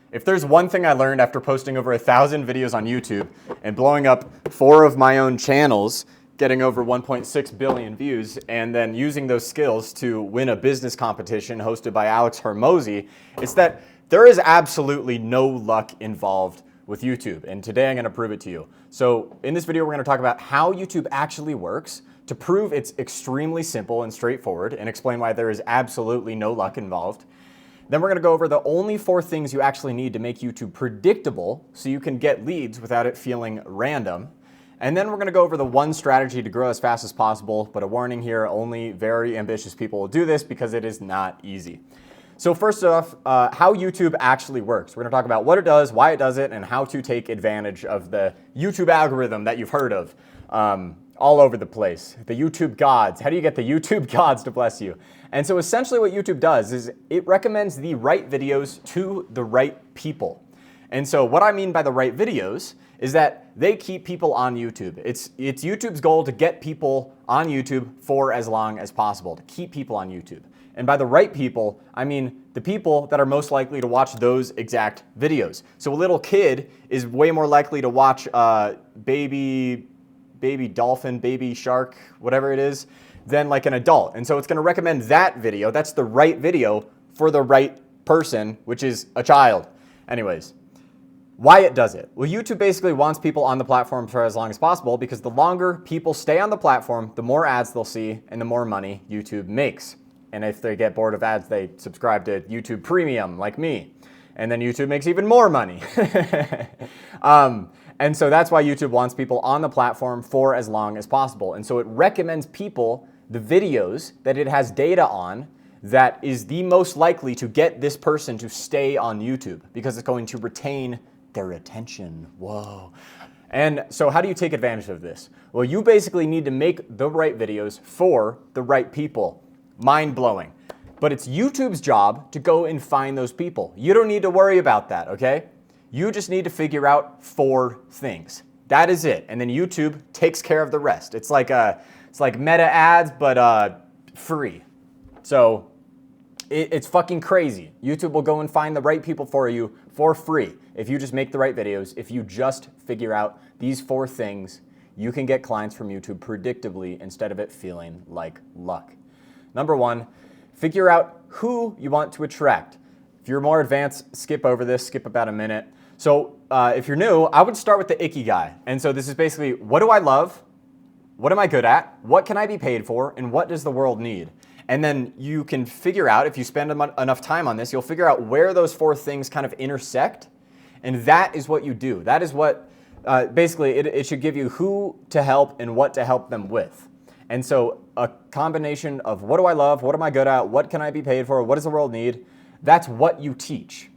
If there's one thing I learned after posting over 1,000 videos on YouTube and blowing up 4 of my own channels, getting over 1.6 billion views, and then using those skills to win a business competition hosted by Alex Hormozy, it's that there is absolutely no luck involved with YouTube. And today I'm going to prove it to you. So in this video, we're going to talk about how YouTube actually works to prove it's extremely simple and straightforward and explain why there is absolutely no luck involved. Then we're going to go over the only 4 things you actually need to make YouTube predictable so you can get leads without it feeling random. And then we're going to go over the one strategy to grow as fast as possible, but a warning here, only very ambitious people will do this because it is not easy. So first off, how YouTube actually works. We're going to talk about what it does, why it does it, and how to take advantage of the YouTube algorithm that you've heard of all over the place. The YouTube gods. How do you get the YouTube gods to bless you? And so essentially what YouTube does is it recommends the right videos to the right people. And so what I mean by the right videos is that they keep people on YouTube. It's YouTube's goal to get people on YouTube for as long as possible, to keep people on YouTube. And by the right people, I mean the people that are most likely to watch those exact videos. So a little kid is way more likely to watch baby dolphin, baby shark, whatever it is, than like an adult. And so it's going to recommend that video. That's the right video for the right person, which is a child. Anyways, why it does it? Well, YouTube basically wants people on the platform for as long as possible because the longer people stay on the platform, the more ads they'll see and the more money YouTube makes. And if they get bored of ads, they subscribe to YouTube Premium like me. And then YouTube makes even more money. And so that's why YouTube wants people on the platform for as long as possible. And so it recommends people the videos that it has data on that is the most likely to get this person to stay on YouTube because it's going to retain their attention. Whoa. And so how do you take advantage of this? Well, you basically need to make the right videos for the right people. Mind-blowing. But it's YouTube's job to go and find those people. You don't need to worry about that, okay? You just need to figure out 4 things. That is it. And then YouTube takes care of the rest. It's like Meta ads, but free. So it's fucking crazy. YouTube will go and find the right people for you for free. If you just make the right videos, if you just figure out these 4 things, you can get clients from YouTube predictably instead of it feeling like luck. Number 1, figure out who you want to attract. If you're more advanced, skip over this, skip about a minute. So if you're new, I would start with the icky guy. And so this is basically, what do I love? What am I good at? What can I be paid for? And what does the world need? And then you can figure out, if you spend enough time on this, you'll figure out where those 4 things kind of intersect. And that is what you do. That is what, basically, it should give you who to help and what to help them with. And so a combination of what do I love? What am I good at? What can I be paid for? What does the world need? That's what you teach.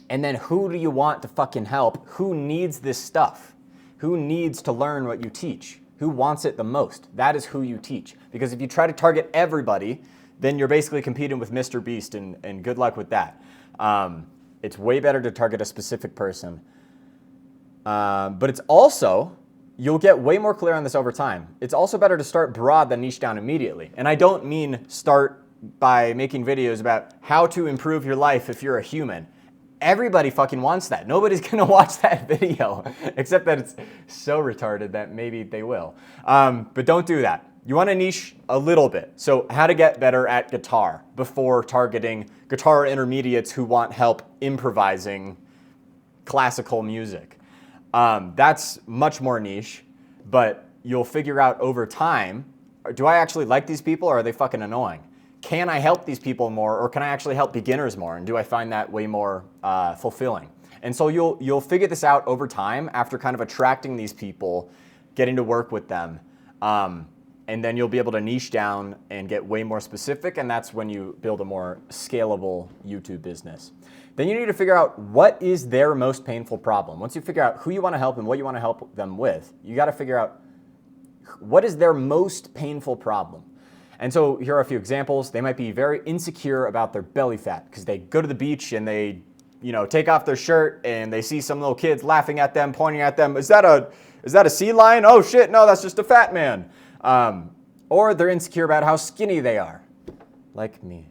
And then who do you want to fucking help? Who needs this stuff? Who needs to learn what you teach? Who wants it the most? That is who you teach. Because if you try to target everybody, then you're basically competing with Mr. Beast, and good luck with that. It's way better to target a specific person. But it's also, you'll get way more clear on this over time. It's also better to start broad than niche down immediately. And I don't mean start by making videos about how to improve your life if you're a human. Everybody fucking wants that. Nobody's gonna watch that video, except that it's so retarded that maybe they will. But don't do that. You wanna niche a little bit. So how to get better at guitar before targeting guitar intermediates who want help improvising classical music. That's much more niche, but you'll figure out over time, do I actually like these people or are they fucking annoying? Can I help these people more, or can I actually help beginners more? And do I find that way more fulfilling? And so you'll figure this out over time after kind of attracting these people, getting to work with them, and then you'll be able to niche down and get way more specific, and that's when you build a more scalable YouTube business. Then you need to figure out what is their most painful problem. Once you figure out who you want to help and what you want to help them with, you got to figure out what is their most painful problem. And so here are a few examples. They might be very insecure about their belly fat because they go to the beach and they, take off their shirt and they see some little kids laughing at them, pointing at them. Is that a sea lion? Oh shit, no, that's just a fat man. Or they're insecure about how skinny they are, like me.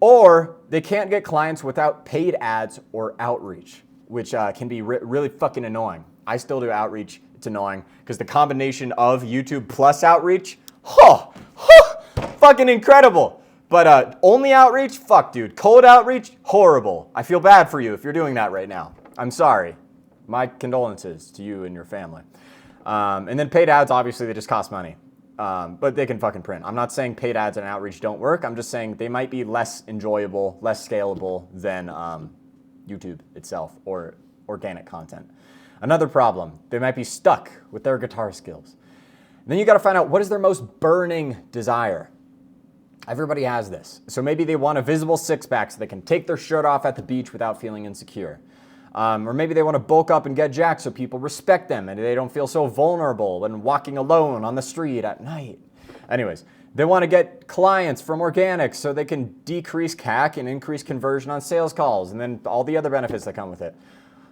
Or they can't get clients without paid ads or outreach, which can be really fucking annoying. I still do outreach. It's annoying because the combination of YouTube plus outreach, fucking incredible. But only outreach, fuck, dude. Cold outreach, horrible. I feel bad for you if you're doing that right now. I'm sorry. My condolences to you and your family. And then paid ads, obviously, they just cost money. But they can fucking print. I'm not saying paid ads and outreach don't work. I'm just saying they might be less enjoyable, less scalable than YouTube itself or organic content. Another problem, they might be stuck with their guitar skills. And then you got to find out what is their most burning desire. Everybody has this. So maybe they want a visible six-pack so they can take their shirt off at the beach without feeling insecure. Or maybe they want to bulk up and get jacked so people respect them and they don't feel so vulnerable when walking alone on the street at night. Anyways, they want to get clients from organics so they can decrease CAC and increase conversion on sales calls and then all the other benefits that come with it.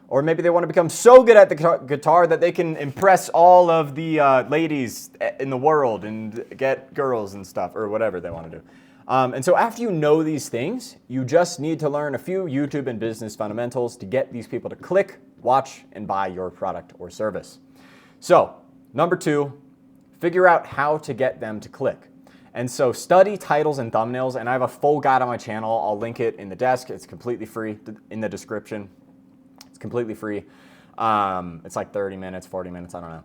Or maybe they want to become so good at the guitar that they can impress all of the ladies in the world and get girls and stuff, or whatever they want to do. And so after you know these things, you just need to learn a few YouTube and business fundamentals to get these people to click, watch, and buy your product or service. So, number 2, figure out how to get them to click. And so study titles and thumbnails, and I have a full guide on my channel. I'll link it in the desk. It's completely free in the description. It's completely free. It's like 30 minutes, 40 minutes, I don't know.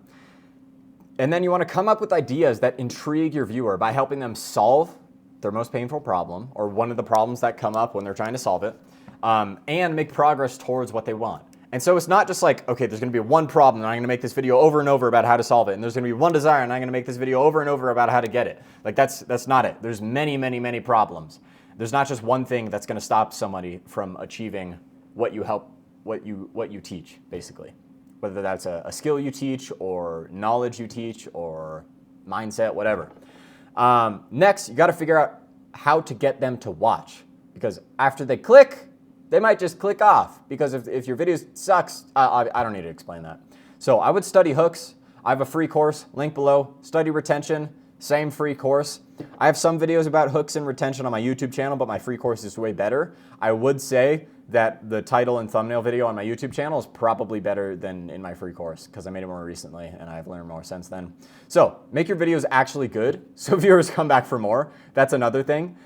And then you want to come up with ideas that intrigue your viewer by helping them solve their most painful problem, or one of the problems that come up when they're trying to solve it, and make progress towards what they want. And so it's not just like, okay, there's going to be one problem and I'm going to make this video over and over about how to solve it. And there's going to be one desire and I'm going to make this video over and over about how to get it. Like that's not it. There's many, many, many problems. There's not just one thing that's going to stop somebody from achieving what you teach, basically. Whether that's a skill you teach or knowledge you teach or mindset, whatever. Next, you got to figure out how to get them to watch, because after they click, they might just click off, because if your video sucks, I don't need to explain that. So I would study hooks. I have a free course, link below. Study retention, same free course. I have some videos about hooks and retention on my YouTube channel, but my free course is way better. I would say that the title and thumbnail video on my YouTube channel is probably better than in my free course, because I made it more recently and I've learned more since then. So make your videos actually good so viewers come back for more. That's another thing.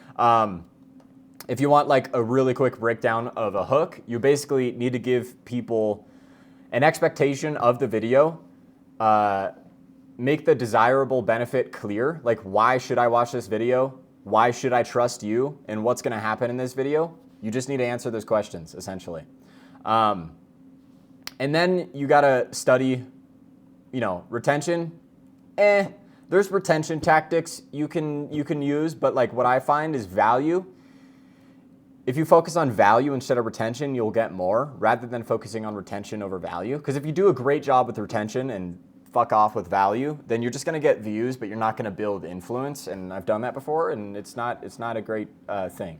If you want like a really quick breakdown of a hook, you basically need to give people an expectation of the video, make the desirable benefit clear, like why should I watch this video? Why should I trust you? And what's going to happen in this video? You just need to answer those questions, essentially. And then you got to study, retention. There's retention tactics you can use, but like what I find is value. If you focus on value instead of retention, you'll get more rather than focusing on retention over value. Because if you do a great job with retention and fuck off with value, then you're just going to get views, but you're not going to build influence. And I've done that before, and it's not a great thing.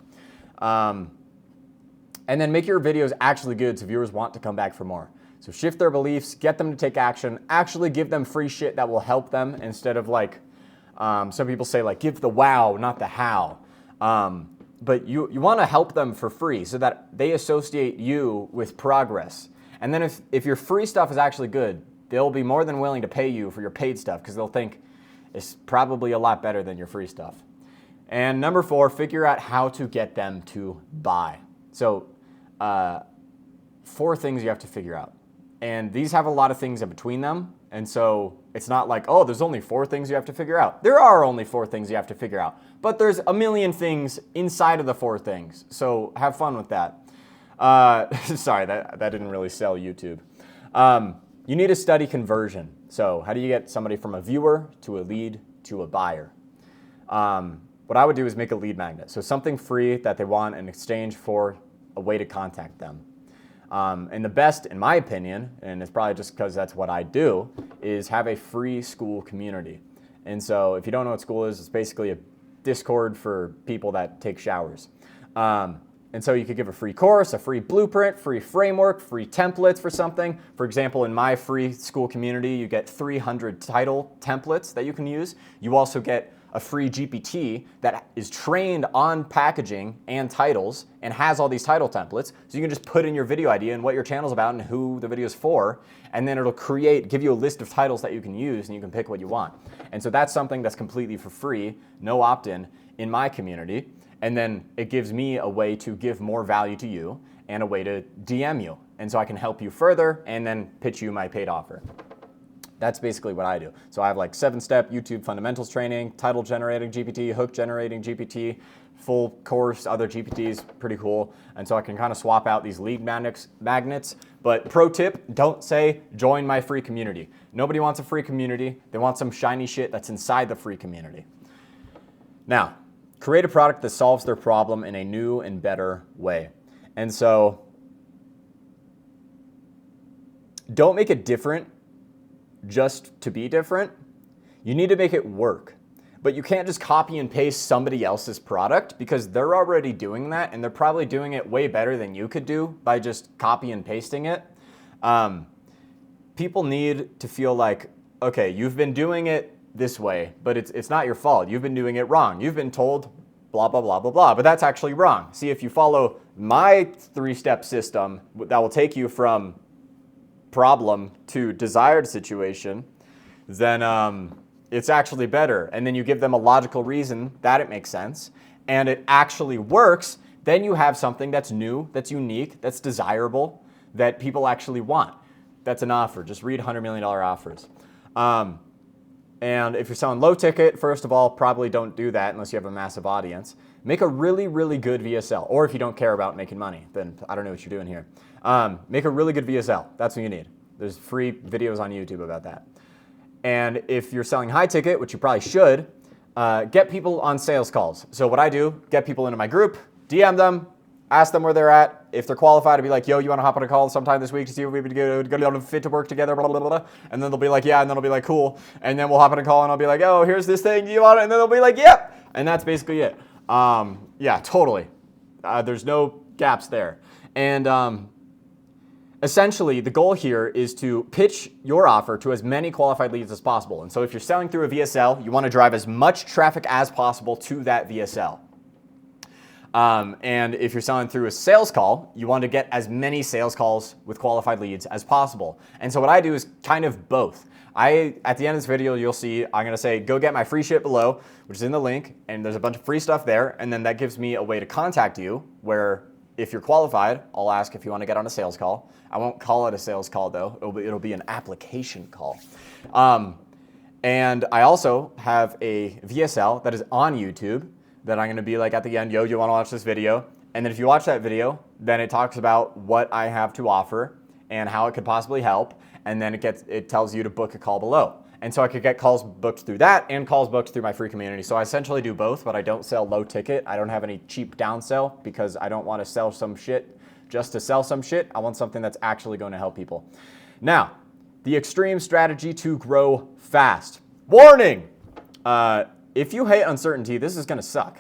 And then make your videos actually good so viewers want to come back for more. So shift their beliefs, get them to take action, actually give them free shit that will help them instead of like, some people say like, give the wow, not the how. But you want to help them for free so that they associate you with progress. And then if your free stuff is actually good, they'll be more than willing to pay you for your paid stuff because they'll think it's probably a lot better than your free stuff. And number 4, figure out how to get them to buy. So 4 things you have to figure out. And these have a lot of things in between them. And so it's not like, oh, there's only 4 things you have to figure out. There are only 4 things you have to figure out. But there's a million things inside of the 4 things. So have fun with that. Sorry, that didn't really sell YouTube. You need to study conversion. So how do you get somebody from a viewer to a lead to a buyer? What I would do is make a lead magnet. So something free that they want in exchange for a way to contact them. And the best, in my opinion, and it's probably just because that's what I do, is have a free school community. And so if you don't know what school is, it's basically a Discord for people that take showers. And so you could give a free course, a free blueprint, free framework, free templates for something. For example, in my free school community, you get 300 title templates that you can use. You also get a free GPT that is trained on packaging and titles and has all these title templates. So you can just put in your video idea and what your channel's about and who the video is for, and then it'll give you a list of titles that you can use, and you can pick what you want. And so that's something that's completely for free, no opt-in, in my community. And then it gives me a way to give more value to you and a way to DM you. And so I can help you further and then pitch you my paid offer. That's basically what I do. So I have like 7-step YouTube fundamentals training, title generating GPT, hook generating GPT, full course, other GPTs, pretty cool. And so I can kind of swap out these lead magnets. But pro tip, don't say join my free community. Nobody wants a free community. They want some shiny shit that's inside the free community. Now, create a product that solves their problem in a new and better way. And so don't make it different just to be different. You need to make it work. But you can't just copy and paste somebody else's product, because they're already doing that and they're probably doing it way better than you could do by just copy and pasting it. People need to feel like, okay, you've been doing it this way, but it's not your fault. You've been doing it wrong. You've been told blah, blah, blah, blah, blah, but that's actually wrong. See, if you follow my 3-step system that will take you from problem to desired situation, then it's actually better. And then you give them a logical reason that it makes sense and it actually works, then you have something that's new, that's unique, that's desirable, that people actually want. That's an offer. Just read $100 million offers. And if you're selling low ticket, first of all, probably don't do that unless you have a massive audience. Make a really, really good VSL. Or if you don't care about making money, then I don't know what you're doing here. Make a really good VSL. That's what you need. There's free videos on YouTube about that. And if you're selling high ticket, which you probably should, get people on sales calls. So what I do, get people into my group, DM them, ask them where they're at. If they're qualified, to be like, yo, you want to hop on a call sometime this week to see if we would go fit to work together, blah, blah, blah, blah. And then they'll be like, yeah, and then I'll be like, cool. And then we'll hop on a call and I'll be like, oh, here's this thing, do you want it? And then they'll be like, yep. And that's basically it. Yeah, totally. There's no gaps there. And essentially, the goal here is to pitch your offer to as many qualified leads as possible. And so if you're selling through a VSL, you want to drive as much traffic as possible to that VSL. And if you're selling through a sales call, you want to get as many sales calls with qualified leads as possible. And so what I do is kind of both. At the end of this video, you'll see, I'm going to say, go get my free shit below, which is in the link. And there's a bunch of free stuff there. And then that gives me a way to contact you where if you're qualified, I'll ask if you want to get on a sales call. I won't call it a sales call though. It'll be an application call. And I also have a VSL that is on YouTube that I'm going to be like at the end, yo, you want to watch this video? And then if you watch that video, then it talks about what I have to offer and how it could possibly help. And then it tells you to book a call below. And so I could get calls booked through that and calls booked through my free community. So I essentially do both, but I don't sell low ticket. I don't have any cheap downsell because I don't want to sell some shit just to sell some shit. I want something that's actually going to help people. Now, the extreme strategy to grow fast. Warning! If you hate uncertainty, this is going to suck.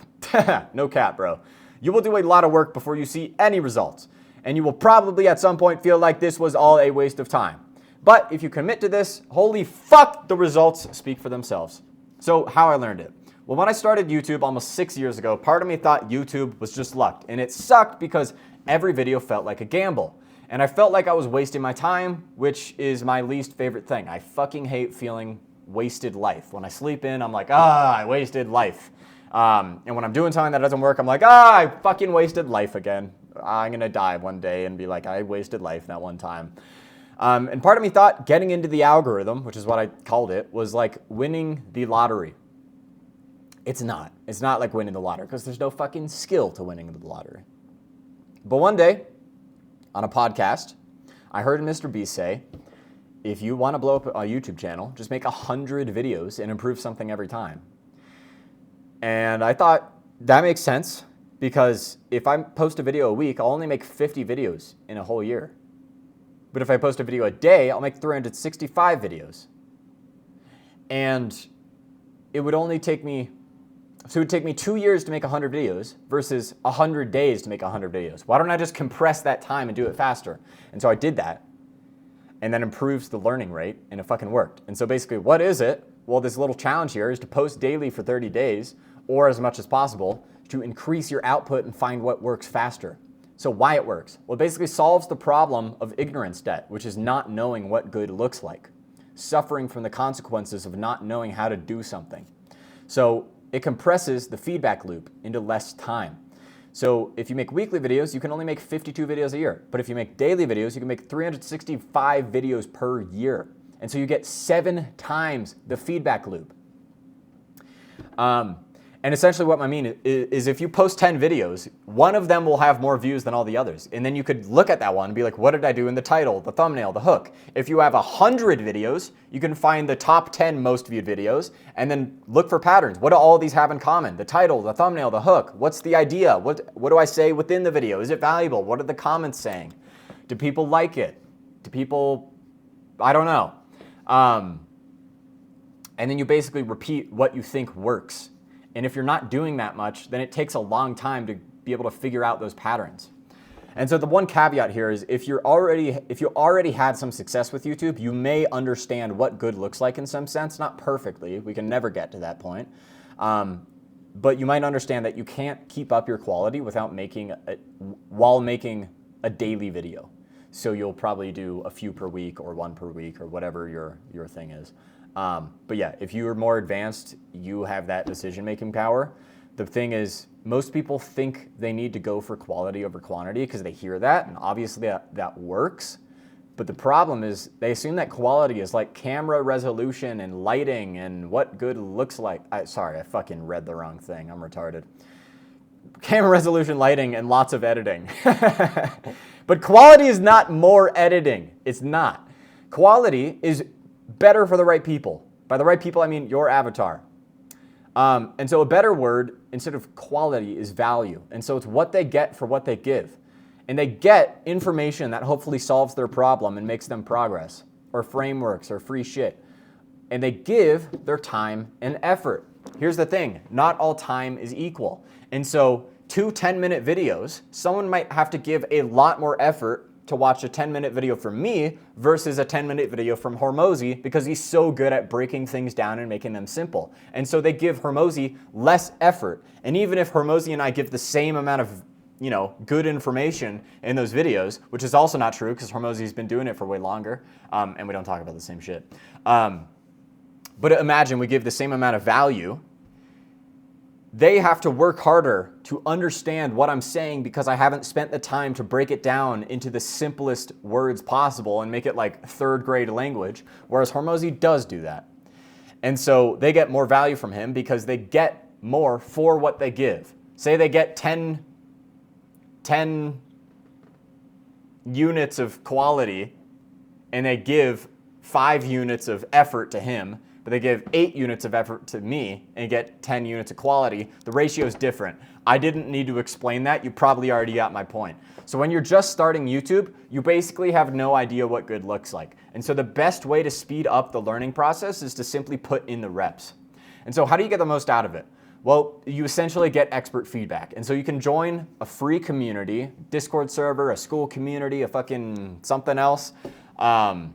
No cap, bro. You will do a lot of work before you see any results. And you will probably at some point feel like this was all a waste of time. But if you commit to this, holy fuck, the results speak for themselves. So how I learned it. Well, when I started YouTube almost 6 years ago, part of me thought YouTube was just luck. And it sucked because every video felt like a gamble. And I felt like I was wasting my time, which is my least favorite thing. I fucking hate feeling wasted life. When I sleep in, I'm like, I wasted life. And when I'm doing something that doesn't work, I'm like, I fucking wasted life again. I'm going to die one day and be like, I wasted life that one time. And part of me thought getting into the algorithm, which is what I called it, was like winning the lottery. It's not. It's not like winning the lottery because there's no fucking skill to winning the lottery. But one day, on a podcast, I heard Mr. Beast say, if you want to blow up a YouTube channel, just make 100 videos and improve something every time. And I thought that makes sense because if I post a video a week, I'll only make 50 videos in a whole year. But if I post a video a day, I'll make 365 videos. And it would only take me, so it would take me 2 years to make 100 videos versus 100 days to make 100 videos. Why don't I just compress that time and do it faster? And so I did that. And that improves the learning rate, and it fucking worked. And so basically, what is it? Well, this little challenge here is to post daily for 30 days or as much as possible to increase your output and find what works faster. So why it works? Well, it basically solves the problem of ignorance debt, which is not knowing what good looks like, suffering from the consequences of not knowing how to do something. So it compresses the feedback loop into less time. So if you make weekly videos, you can only make 52 videos a year. But if you make daily videos, you can make 365 videos per year. And so you get 7 times the feedback loop. And essentially what I mean is if you post 10 videos, one of them will have more views than all the others. And then you could look at that one and be like, what did I do in the title, the thumbnail, the hook? If you have 100 videos, you can find the top 10 most viewed videos and then look for patterns. What do all these have in common? The title, the thumbnail, the hook. What's the idea? What do I say within the video? Is it valuable? What are the comments saying? Do people like it? Do people, I don't know. And then you basically repeat what you think works. And if you're not doing that much, then it takes a long time to be able to figure out those patterns. And so the one caveat here is if you already had some success with YouTube, you may understand what good looks like in some sense, not perfectly. We can never get to that point. But you might understand that you can't keep up your quality without while making a daily video. So you'll probably do a few per week or 1 per week or whatever your thing is. But yeah, if you're more advanced, you have that decision-making power. The thing is, most people think they need to go for quality over quantity because they hear that, and obviously that works. But the problem is they assume that quality is like camera resolution and lighting and what good looks like. Sorry, I fucking read the wrong thing. I'm retarded. Camera resolution, lighting, and lots of editing. But quality is not more editing. It's not. Quality is better for the right people. By the right people, I mean your avatar. And so a better word, instead of quality, is value. And so it's what they get for what they give. And they get information that hopefully solves their problem and makes them progress, or frameworks, or free shit. And they give their time and effort. Here's the thing, not all time is equal. And so 2 10-minute videos, someone might have to give a lot more effort to watch a 10-minute video from me versus a 10-minute video from Hormozy because he's so good at breaking things down and making them simple. And so they give Hormozy less effort. And even if Hormozy and I give the same amount of good information in those videos, which is also not true because Hormozy's been doing it for way longer, and we don't talk about the same shit. But imagine we give the same amount of value. They have to work harder to understand what I'm saying because I haven't spent the time to break it down into the simplest words possible and make it like 3rd grade language, whereas Hormozy does do that. And so they get more value from him because they get more for what they give. Say they get 10 units of quality and they give 5 units of effort to him, but they give 8 units of effort to me and get 10 units of quality, the ratio is different. I didn't need to explain that. You probably already got my point. So when you're just starting YouTube, you basically have no idea what good looks like. And so the best way to speed up the learning process is to simply put in the reps. And so how do you get the most out of it? Well, you essentially get expert feedback. And so you can join a free community, Discord server, a school community, a fucking something else, of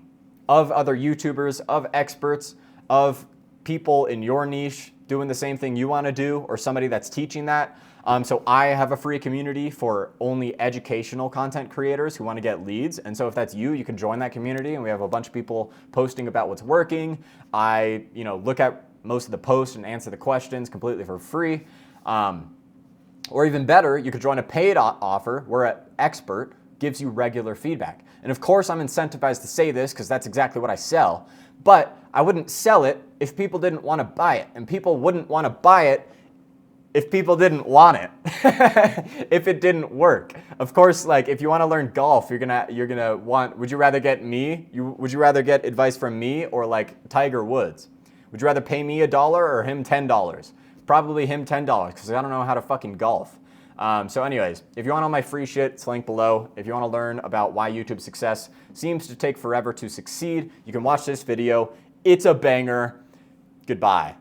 other YouTubers, of experts, of people in your niche doing the same thing you want to do, or somebody that's teaching that. So I have a free community for only educational content creators who want to get leads. And so if that's you, you can join that community, and we have a bunch of people posting about what's working. I look at most of the posts and answer the questions completely for free. Or even better, you could join a paid offer where an expert gives you regular feedback. And of course, I'm incentivized to say this because that's exactly what I sell. But I wouldn't sell it if people didn't want to buy it. And people wouldn't want to buy it if people didn't want it, if it didn't work. Of course, like if you want to learn golf, you're gonna want, would you rather get me? Would you rather get advice from me or like Tiger Woods? Would you rather pay me $1 or him $10? Probably him $10 because I don't know how to fucking golf. So anyways, if you want all my free shit, it's linked below. If you want to learn about why YouTube success seems to take forever to succeed, you can watch this video. It's a banger. Goodbye.